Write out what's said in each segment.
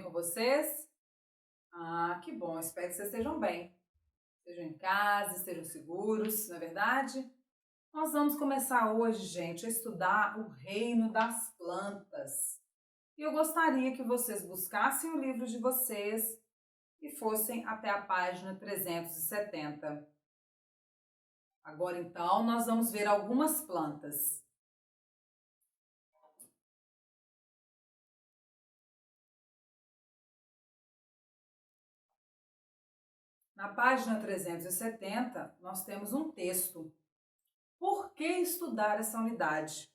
com vocês? Ah, que bom, espero que vocês estejam bem. Estejam em casa, estejam seguros, não é verdade? Nós vamos começar hoje, gente, a estudar o reino das plantas. E eu gostaria que vocês buscassem o livro de vocês e fossem até a página 370. Agora, então, nós vamos ver algumas plantas. Na página 370, nós temos um texto. Por que estudar essa unidade?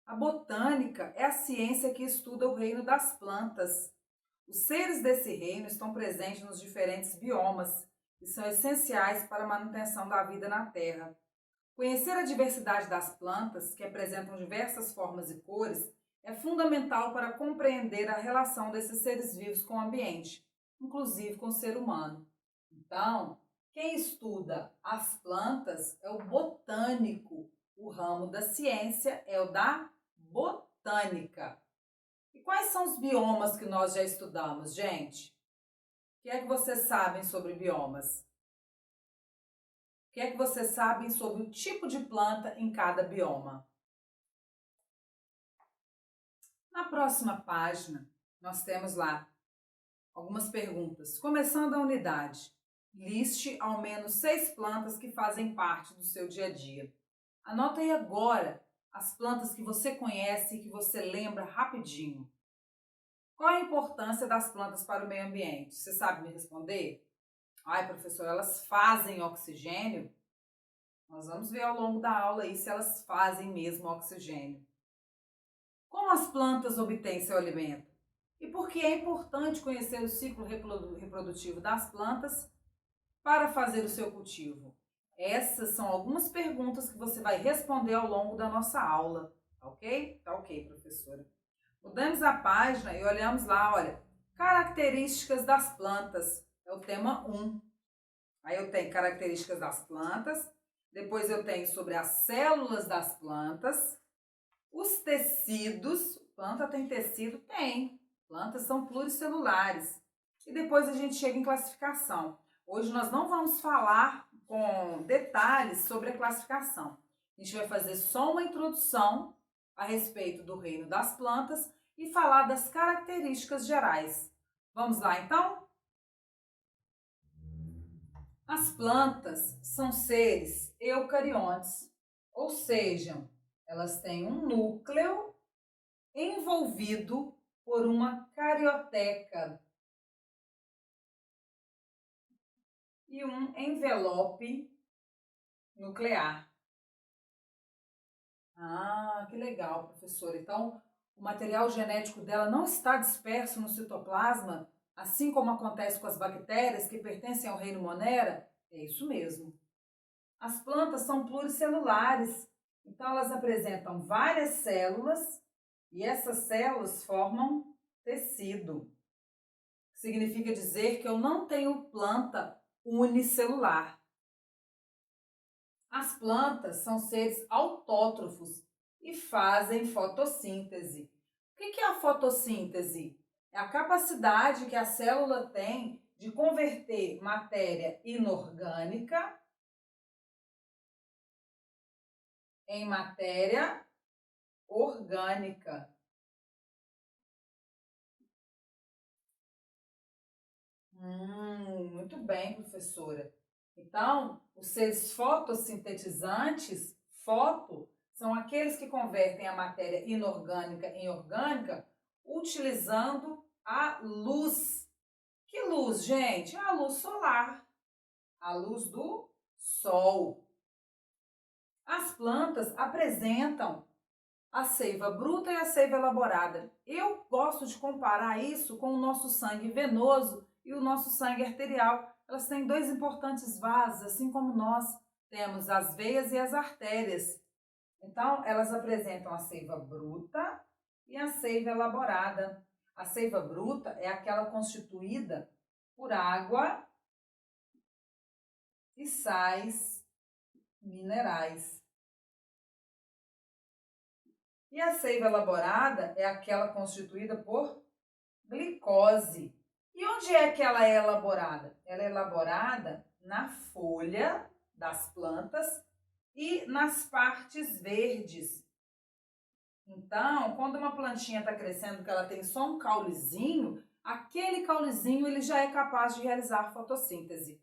A botânica é a ciência que estuda o reino das plantas. Os seres desse reino estão presentes nos diferentes biomas e são essenciais para a manutenção da vida na Terra. Conhecer a diversidade das plantas, que apresentam diversas formas e cores, é fundamental para compreender a relação desses seres vivos com o ambiente, inclusive com o ser humano. Então, quem estuda as plantas é o botânico. O ramo da ciência é o da botânica. E quais são os biomas que nós já estudamos, gente? O que é que vocês sabem sobre biomas? O que é que vocês sabem sobre o tipo de planta em cada bioma? Na próxima página, nós temos lá algumas perguntas. Começando a unidade. Liste ao menos 6 plantas que fazem parte do seu dia a dia. Anota aí agora as plantas que você conhece e que você lembra rapidinho. Qual a importância das plantas para o meio ambiente? Você sabe me responder? Ai, professora, elas fazem oxigênio? Nós vamos ver ao longo da aula aí se elas fazem mesmo oxigênio. Como as plantas obtêm seu alimento? E por que é importante conhecer o ciclo reprodutivo das plantas para fazer o seu cultivo? Essas são algumas perguntas que você vai responder ao longo da nossa aula, tá ok? Tá ok, professora. Mudamos a página e olhamos lá, olha, características das plantas, é o tema 1. Aí eu tenho características das plantas, depois eu tenho sobre as células das plantas, os tecidos, planta tem tecido? Tem, plantas são pluricelulares. E depois a gente chega em classificação. Hoje nós não vamos falar com detalhes sobre a classificação. A gente vai fazer só uma introdução a respeito do reino das plantas e falar das características gerais. Vamos lá, então? As plantas são seres eucariontes, ou seja, elas têm um núcleo envolvido por uma carioteca e um envelope nuclear. Ah, que legal, professora. Então, o material genético dela não está disperso no citoplasma, assim como acontece com as bactérias que pertencem ao reino Monera? É isso mesmo. As plantas são pluricelulares, então elas apresentam várias células e essas células formam tecido. Significa dizer que eu não tenho planta unicelular. As plantas são seres autótrofos e fazem fotossíntese. O que é a fotossíntese? É a capacidade que a célula tem de converter matéria inorgânica em matéria orgânica. Muito bem, professora. Então, os seres fotossintetizantes, foto, são aqueles que convertem a matéria inorgânica em orgânica utilizando a luz. Que luz, gente? A luz solar, a luz do sol. As plantas apresentam a seiva bruta e a seiva elaborada. Eu gosto de comparar isso com o nosso sangue venoso e o nosso sangue arterial. Elas têm 2 importantes vasos, assim como nós temos as veias e as artérias. Então, elas apresentam a seiva bruta e a seiva elaborada. A seiva bruta é aquela constituída por água e sais minerais. E a seiva elaborada é aquela constituída por Glicose. E onde é que ela é elaborada? Ela é elaborada na folha das plantas e nas partes verdes. Então, quando uma plantinha está crescendo, que ela tem só um caulezinho, aquele caulezinho ele já é capaz de realizar fotossíntese.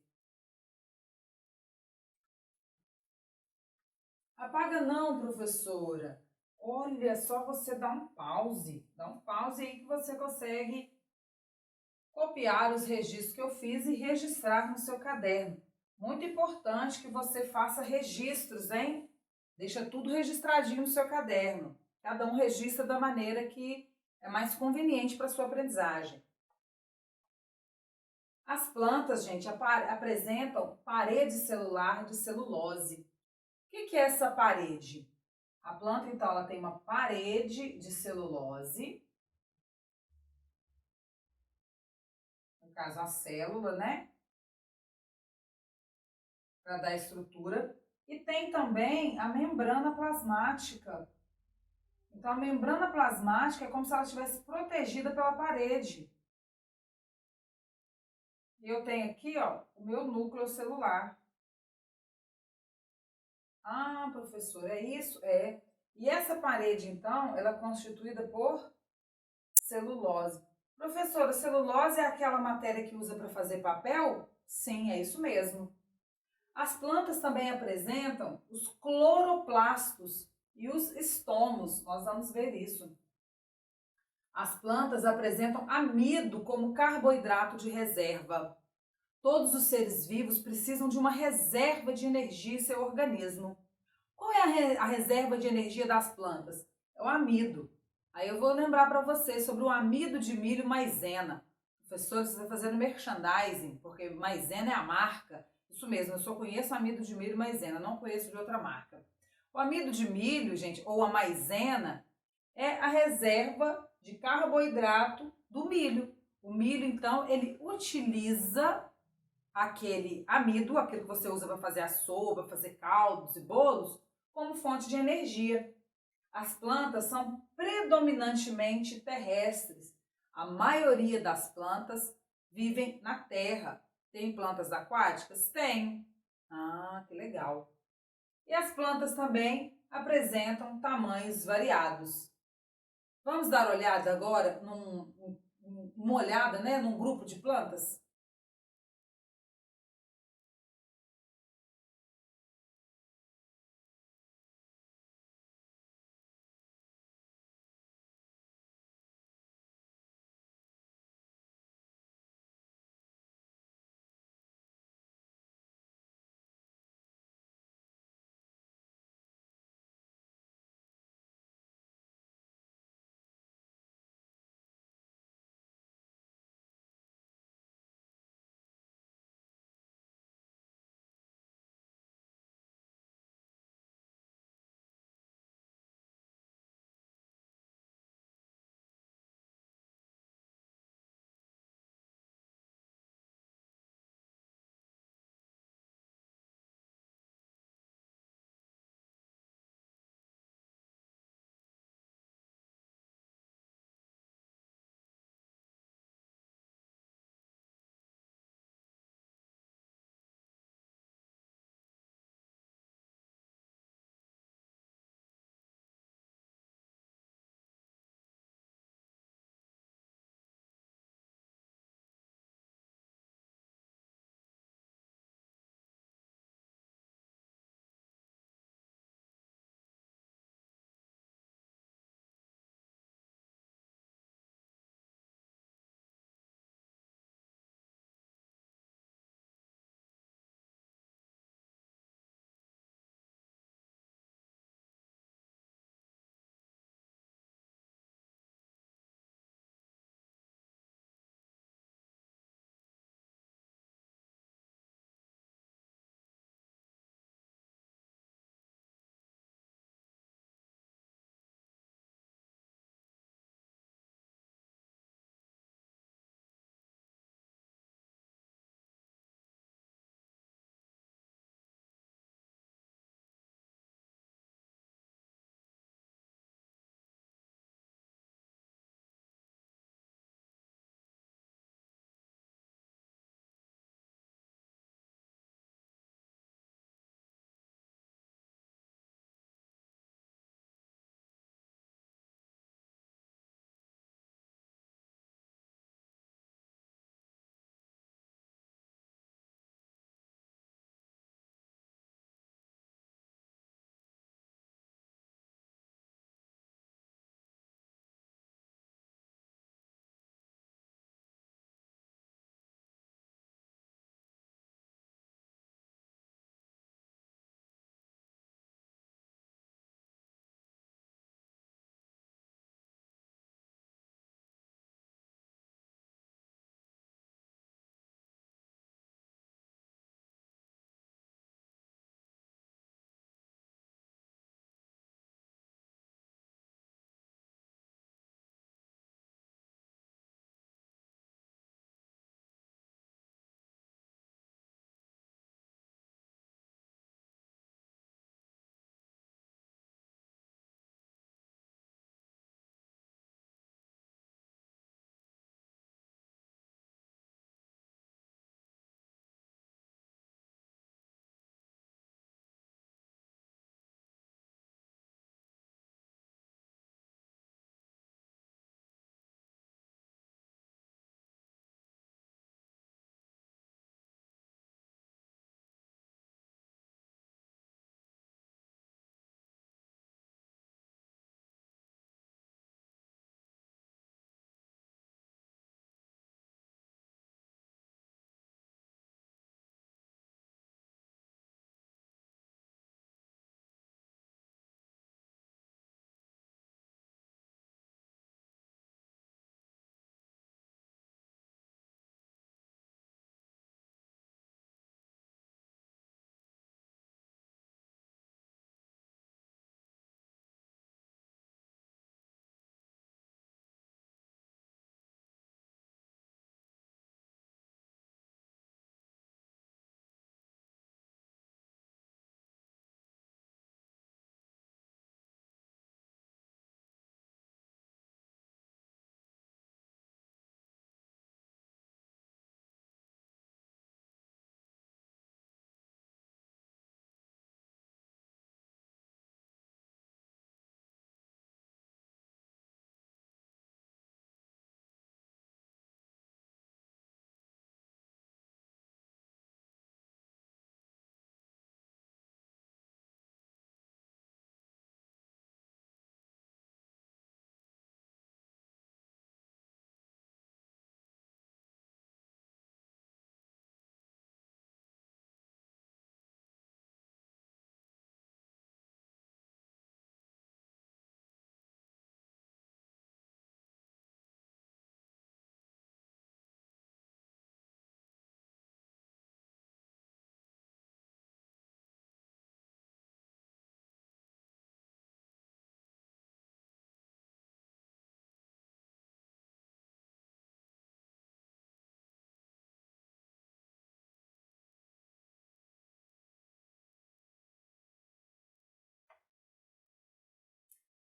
Apaga não, professora. Olha, só você dá um pause. Dá um pause aí que você consegue copiar os registros que eu fiz e registrar no seu caderno. Muito importante que você faça registros, hein? Deixa tudo registradinho no seu caderno. Cada um registra da maneira que é mais conveniente para a sua aprendizagem. As plantas, gente, apresentam parede celular de celulose. O que é essa parede? A planta, então, ela tem uma parede de celulose, no caso a célula, né? Para dar estrutura. E tem também a membrana plasmática. Então, a membrana plasmática é como se ela estivesse protegida pela parede. E eu tenho aqui, ó, o meu núcleo celular. Ah, professor, é isso? É. E essa parede, então, ela é constituída por celulose. Professora, celulose é aquela matéria que usa para fazer papel? Sim, é isso mesmo. As plantas também apresentam os cloroplastos e os estomos. Nós vamos ver isso. As plantas apresentam amido como carboidrato de reserva. Todos os seres vivos precisam de uma reserva de energia em seu organismo. Qual é a reserva de energia das plantas? É o amido. Aí eu vou lembrar para vocês sobre o amido de milho maisena. Professor, você está fazendo merchandising, porque maisena é a marca. Isso mesmo, eu só conheço amido de milho maisena, não conheço de outra marca. O amido de milho, gente, ou a maisena, é a reserva de carboidrato do milho. O milho, então, ele utiliza aquele amido, aquele que você usa para fazer a sopa, fazer caldos e bolos, como fonte de energia. As plantas são predominantemente terrestres. A maioria das plantas vivem na terra. Tem plantas aquáticas? Tem. Ah, que legal. E as plantas também apresentam tamanhos variados. Vamos dar uma olhada agora uma olhada, né, num grupo de plantas?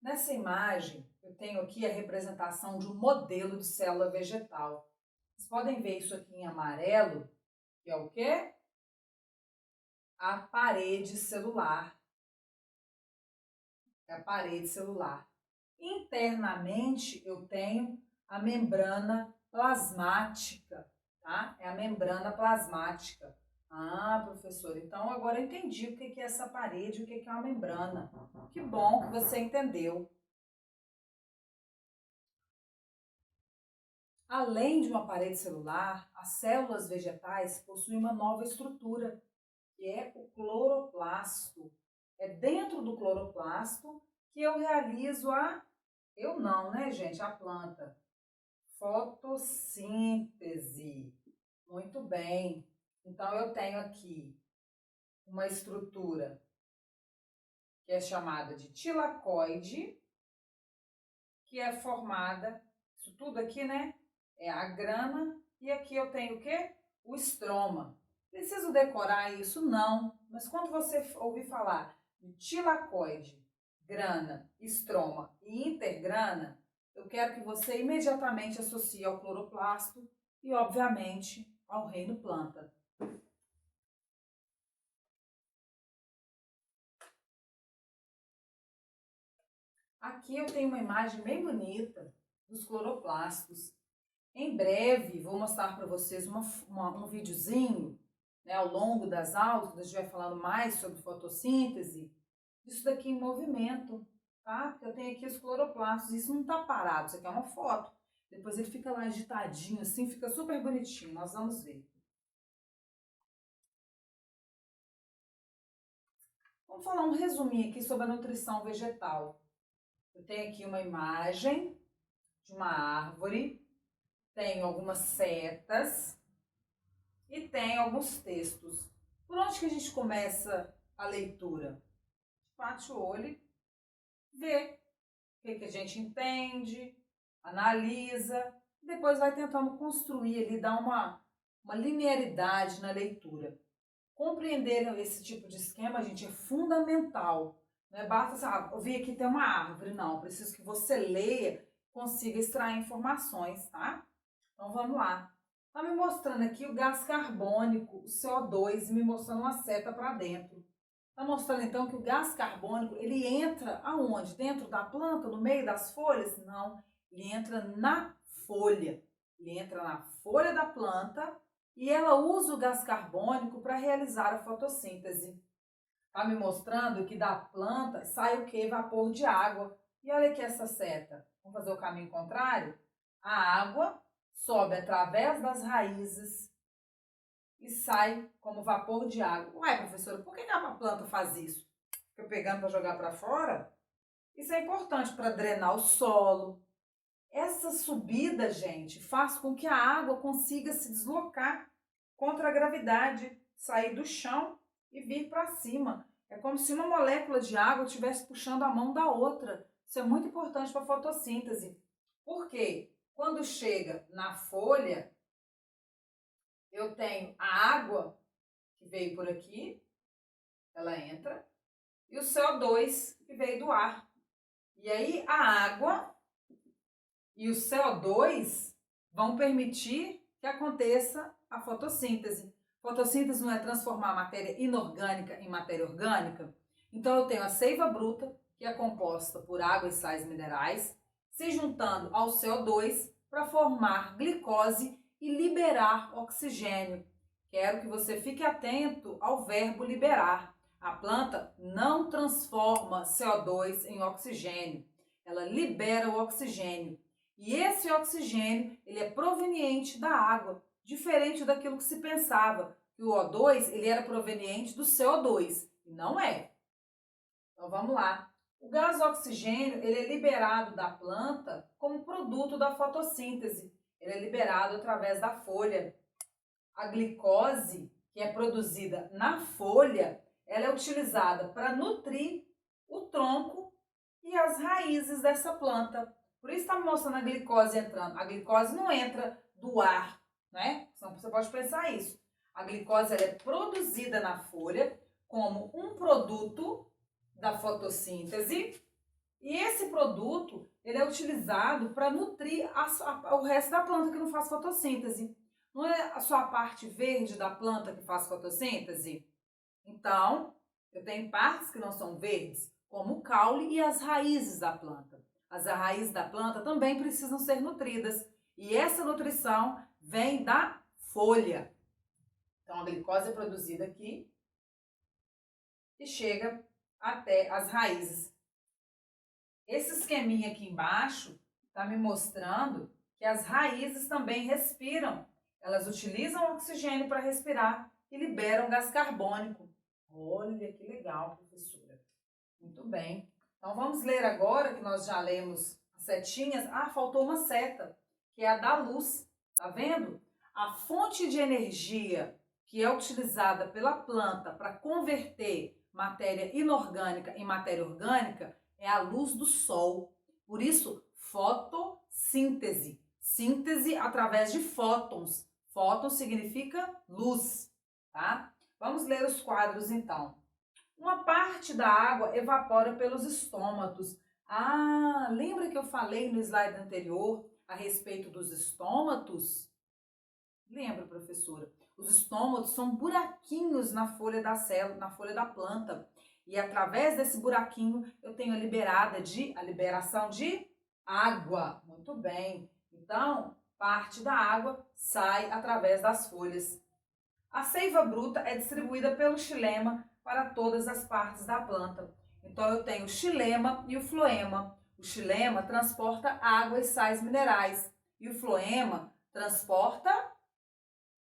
Nessa imagem, eu tenho aqui a representação de um modelo de célula vegetal. Vocês podem ver isso aqui em amarelo, que é o quê? A parede celular. É a parede celular. Internamente, eu tenho a membrana plasmática, tá? É a membrana plasmática. Ah, professor, então agora eu entendi o que é essa parede, o que é uma membrana. Que bom que você entendeu. Além de uma parede celular, as células vegetais possuem uma nova estrutura, que é o cloroplasto. É dentro do cloroplasto que eu realizo eu não, né, gente? A planta. Fotossíntese. Muito bem. Então, eu tenho aqui uma estrutura que é chamada de tilacoide, que é formada, isso tudo aqui, né? É a grana, e aqui eu tenho o quê? O estroma. Preciso decorar isso? Não. Mas quando você ouvir falar de tilacoide, grana, estroma e intergrana, eu quero que você imediatamente associe ao cloroplasto e, obviamente, ao reino planta. Aqui eu tenho uma imagem bem bonita dos cloroplastos. Em breve vou mostrar para vocês um videozinho, né, ao longo das aulas, quando a gente vai falando mais sobre fotossíntese, isso daqui em movimento, tá? Porque eu tenho aqui os cloroplastos, isso não está parado, isso aqui é uma foto. Depois ele fica lá agitadinho assim, fica super bonitinho, nós vamos ver. Vamos falar um resuminho aqui sobre a nutrição vegetal. Eu tenho aqui uma imagem de uma árvore, tenho algumas setas e tenho alguns textos. Por onde que a gente começa a leitura? Bate o olho, vê o que a gente entende, analisa, depois vai tentando construir ali, dar uma linearidade na leitura. Compreender esse tipo de esquema, gente, é fundamental. Não é basta assim, eu vi aqui tem uma árvore, não. Preciso que você leia, consiga extrair informações, tá? Então vamos lá. Tá me mostrando aqui o gás carbônico, o CO2, me mostrando uma seta para dentro. Tá mostrando então que o gás carbônico, ele entra aonde? Dentro da planta, no meio das folhas? Não, ele entra na folha. Ele entra na folha da planta e ela usa o gás carbônico para realizar a fotossíntese. Tá me mostrando que da planta sai o que? Vapor de água. E olha aqui essa seta. Vamos fazer o caminho contrário? A água sobe através das raízes e sai como vapor de água. Ué, professora, por que a planta faz isso? Fica pegando para jogar para fora? Isso é importante para drenar o solo. Essa subida, gente, faz com que a água consiga se deslocar contra a gravidade, sair do chão e vir para cima. É como se uma molécula de água estivesse puxando a mão da outra. Isso é muito importante para a fotossíntese. Por quê? Quando chega na folha, eu tenho a água que veio por aqui, ela entra, e o CO2 que veio do ar. E aí a água e o CO2 vão permitir que aconteça a fotossíntese. Fotossíntese não é transformar matéria inorgânica em matéria orgânica? Então eu tenho a seiva bruta, que é composta por água e sais minerais, se juntando ao CO2 para formar glicose e liberar oxigênio. Quero que você fique atento ao verbo liberar. A planta não transforma CO2 em oxigênio, ela libera o oxigênio. E esse oxigênio, ele é proveniente da água, diferente daquilo que se pensava, que o O2 ele era proveniente do CO2, e não é. Então vamos lá. O gás oxigênio, ele é liberado da planta como produto da fotossíntese. Ele é liberado através da folha. A glicose, que é produzida na folha, ela é utilizada para nutrir o tronco e as raízes dessa planta. Por isso está mostrando a glicose entrando. A glicose não entra do ar, né? Senão você pode pensar isso. A glicose ela é produzida na folha como um produto da fotossíntese E esse produto, ele é utilizado para nutrir o resto da planta que não faz fotossíntese. Não é só a parte verde da planta que faz fotossíntese? Então, eu tenho partes que não são verdes, como o caule e as raízes da planta. As raízes da planta também precisam ser nutridas. E essa nutrição vem da folha. Então, a glicose é produzida aqui e chega até as raízes. Esse esqueminha aqui embaixo está me mostrando que as raízes também respiram. Elas utilizam oxigênio para respirar e liberam gás carbônico. Olha que legal, professora. Muito bem. Então vamos ler agora, que nós já lemos as setinhas. Ah, faltou uma seta, que é a da luz. Tá vendo? A fonte de energia que é utilizada pela planta para converter matéria inorgânica em matéria orgânica é a luz do sol. Por isso, fotossíntese. Síntese através de fótons. Fóton significa luz, tá? Vamos ler os quadros então. Uma parte da água evapora pelos estômatos. Ah, lembra que eu falei no slide anterior a respeito dos estômatos? Lembra, professora? Os estômatos são buraquinhos na folha da célula, na folha da planta. E através desse buraquinho eu tenho a liberação de água. Muito bem. Então, parte da água sai através das folhas. A seiva bruta é distribuída pelo xilema para todas as partes da planta. Então, eu tenho o xilema e o floema. O xilema transporta água e sais minerais. E o floema transporta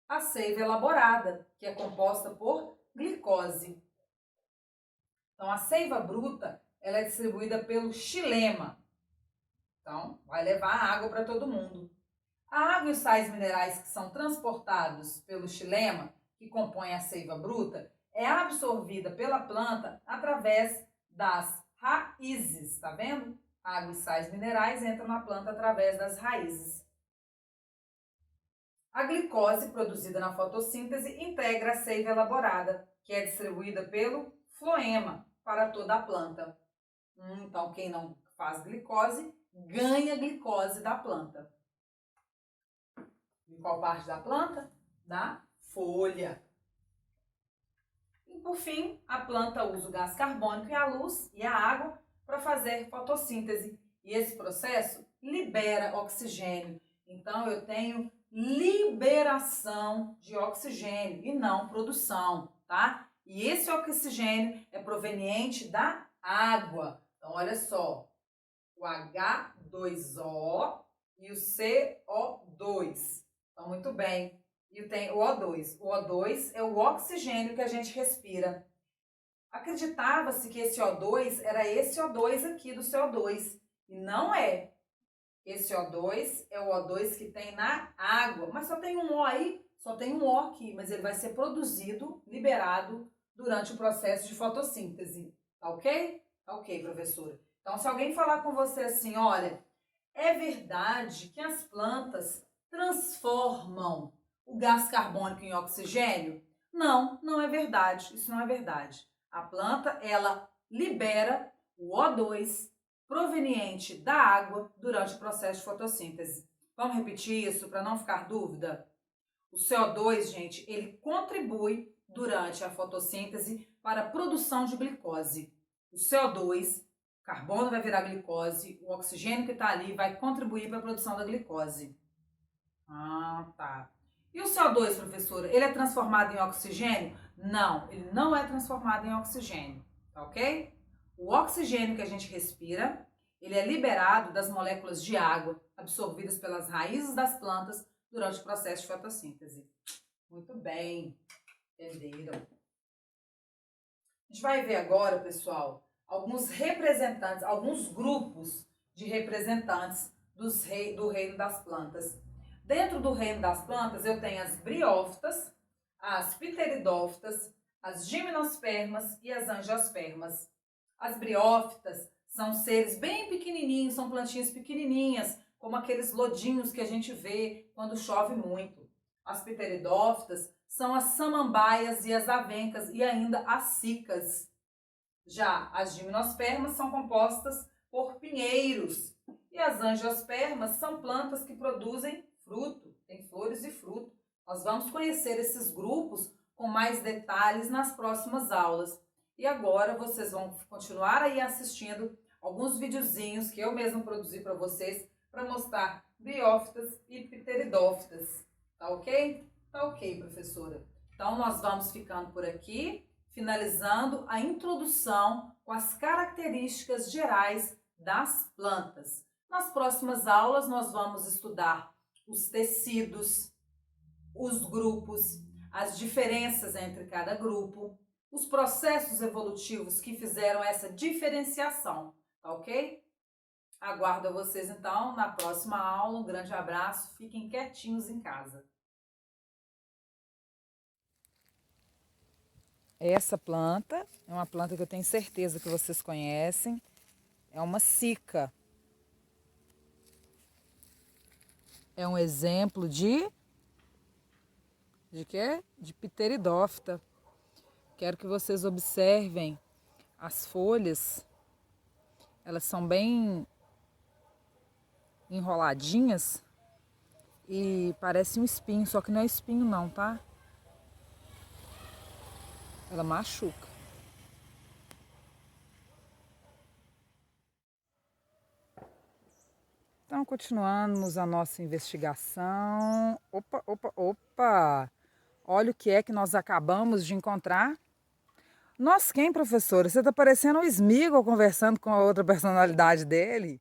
a seiva elaborada, que é composta por glicose. Então, a seiva bruta ela é distribuída pelo xilema. Então, vai levar água para todo mundo. A água e os sais minerais que são transportados pelo xilema, que compõe a seiva bruta, é absorvida pela planta através das raízes, tá vendo? Água e sais minerais entram na planta através das raízes. A glicose produzida na fotossíntese integra a seiva elaborada, que é distribuída pelo floema para toda a planta. Então, quem não faz glicose, ganha glicose da planta. Em qual parte da planta? Da folha. E por fim, a planta usa o gás carbônico e a luz e a água para fazer fotossíntese. E esse processo libera oxigênio. Então, eu tenho liberação de oxigênio e não produção, tá? E esse oxigênio é proveniente da água. Então, olha só, o H2O e o CO2. Então, muito bem. E tem o O2. O O2 é o oxigênio que a gente respira. Acreditava-se que esse O2 era esse O2 aqui do CO2. E não é. Esse O2 é o O2 que tem na água. Mas só tem um O aí, só tem um O aqui. Mas ele vai ser produzido, liberado durante o processo de fotossíntese. Tá ok? Tá ok, professora. Então, se alguém falar com você assim, olha, é verdade que as plantas transformam o gás carbônico em oxigênio? Não, não é verdade. Isso não é verdade. A planta, ela libera o O2 proveniente da água durante o processo de fotossíntese. Vamos repetir isso para não ficar dúvida? O CO2, gente, ele contribui durante a fotossíntese para a produção de glicose. O CO2, carbono vai virar glicose, o oxigênio que está ali vai contribuir para a produção da glicose. Ah, tá. E o CO2, professora, ele é transformado em oxigênio? Não, ele não é transformado em oxigênio, tá ok? O oxigênio que a gente respira, ele é liberado das moléculas de água absorvidas pelas raízes das plantas durante o processo de fotossíntese. Muito bem, entenderam? A gente vai ver agora, pessoal, alguns representantes, alguns grupos de representantes do reino das plantas. Dentro do reino das plantas, eu tenho as briófitas, as pteridófitas, as gimnospermas e as angiospermas. As briófitas são seres bem pequenininhos, são plantinhas pequenininhas, como aqueles lodinhos que a gente vê quando chove muito. As pteridófitas são as samambaias e as avencas e ainda as cicas. Já as gimnospermas são compostas por pinheiros. E as angiospermas são plantas que produzem fruto, tem flores e fruto. Nós vamos conhecer esses grupos com mais detalhes nas próximas aulas. E agora vocês vão continuar aí assistindo alguns videozinhos que eu mesmo produzi para vocês para mostrar briófitas e pteridófitas. Tá ok? Tá ok, professora. Então nós vamos ficando por aqui, finalizando a introdução com as características gerais das plantas. Nas próximas aulas nós vamos estudar os tecidos, os grupos, as diferenças entre cada grupo, os processos evolutivos que fizeram essa diferenciação, tá ok? Aguardo vocês então na próxima aula. Um grande abraço, fiquem quietinhos em casa. Essa planta é uma planta que eu tenho certeza que vocês conhecem, é uma cica. É um exemplo de quê? De pteridófita. Quero que vocês observem as folhas. Elas são bem enroladinhas e parece um espinho, só que não é espinho não, tá? Ela machuca. Então, continuamos a nossa investigação. Opa, opa, opa! Olha o que é que nós acabamos de encontrar. Nós quem, professora? Você está parecendo um Sméagol conversando com a outra personalidade dele.